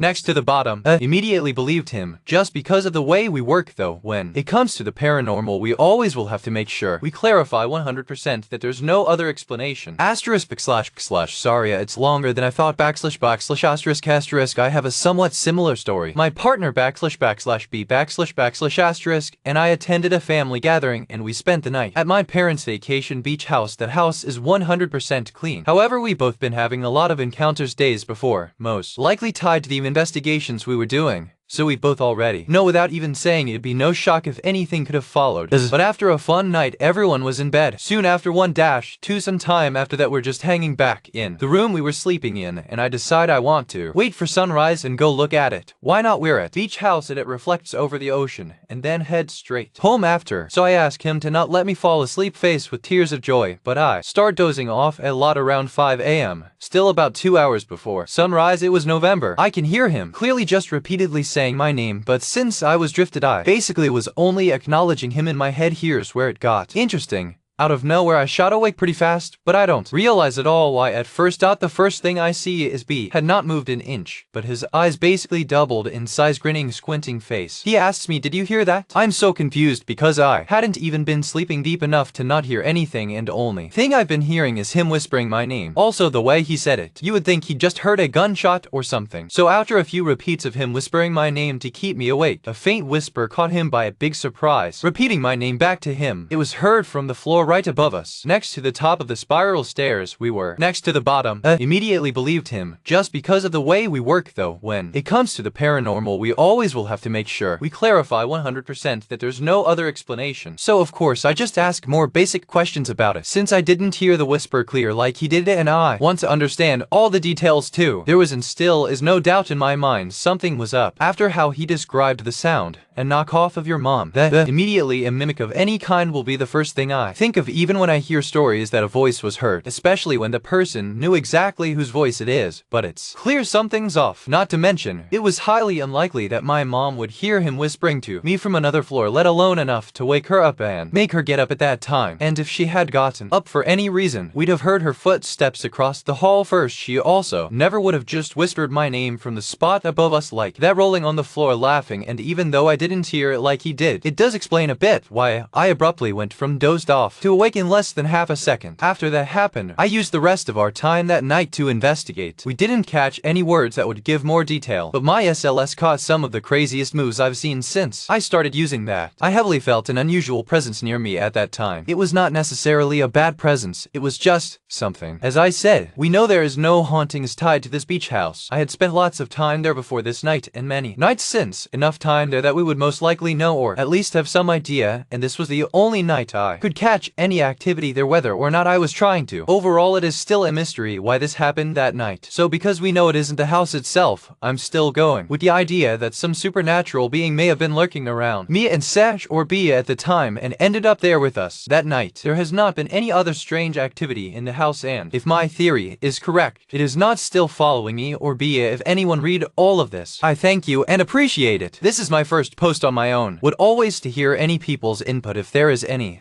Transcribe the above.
next to the bottom. Immediately believed him, just because of the way we work though. When it comes to the paranormal, we always will have to make sure we clarify 100% that there's no other explanation. Asterisk // sorry, it's longer than I thought. // asterisk. I have a somewhat similar story. My partner // b / and I attended a family gathering and we spent the night at my parents' vacation beach house. That house is 100% clean. However, we both been having a lot of encounters days before, most likely tied to the investigations we were doing. So we both already know without even saying it'd be no shock if anything could have followed. But after a fun night, everyone was in bed. Soon after 1-2 some time after that, we're just hanging back in the room we were sleeping in, and I decide I want to wait for sunrise and go look at it. Why not? We're at beach house and it reflects over the ocean, and then head straight home after. So I ask him to not let me fall asleep, faced with tears of joy, but I start dozing off a lot around 5 a.m. Still about 2 hours before sunrise. It was November. I can hear him clearly just repeatedly saying my name, but since I was drifted, I basically was only acknowledging him in my head. Here's where it got interesting. Out of nowhere, I shot awake pretty fast, but I don't realize at all why at first. The first thing I see is B had not moved an inch, but his eyes basically doubled in size, grinning, squinting face. He asks me, "Did you hear that?" I'm so confused because I hadn't even been sleeping deep enough to not hear anything, and only thing I've been hearing is him whispering my name. Also, the way he said it, you would think he just heard a gunshot or something. So after a few repeats of him whispering my name to keep me awake, a faint whisper caught him by a big surprise, repeating my name back to him. It was heard from the floor right above us, next to the top of the spiral stairs we were next to the bottom. Immediately believed him, just because of the way we work though. When it comes to the paranormal, we always will have to make sure we clarify 100% that there's no other explanation. So of course I just ask more basic questions about it, since I didn't hear the whisper clear like he did, and I want to understand all the details too. There was and still is no doubt in my mind something was up after how he described the sound. A knockoff of your mom. Immediately a mimic of any kind will be the first thing I think of, even when I hear stories that a voice was heard, especially when the person knew exactly whose voice it is. But it's clear something's off. Not to mention, it was highly unlikely that my mom would hear him whispering to me from another floor, let alone enough to wake her up and make her get up at that time. And if she had gotten up for any reason, we'd have heard her footsteps across the hall first. She also never would have just whispered my name from the spot above us like that, rolling on the floor laughing. And even though I didn't hear it like he did, it does explain a bit why I abruptly went from dozed off to awake in less than half a second. After that happened, I used the rest of our time that night to investigate. We didn't catch any words that would give more detail, but my SLS caught some of the craziest moves I've seen since I started using that. I heavily felt an unusual presence near me at that time. It was not necessarily a bad presence, it was just something. As I said, we know there is no hauntings tied to this beach house. I had spent lots of time there before this night and many nights since, enough time there that we would most likely know or at least have some idea, and this was the only night I could catch any activity there, whether or not I was trying to. Overall, it is still a mystery why this happened that night. So because we know it isn't the house itself, I'm still going with the idea that some supernatural being may have been lurking around me and Sash or Bia at the time and ended up there with us that night. There has not been any other strange activity in the house, and if my theory is correct, it is not still following me or Bia. If anyone read all of this, I thank you and appreciate it. This is my first post on my own. Would always to hear any people's input if there is any.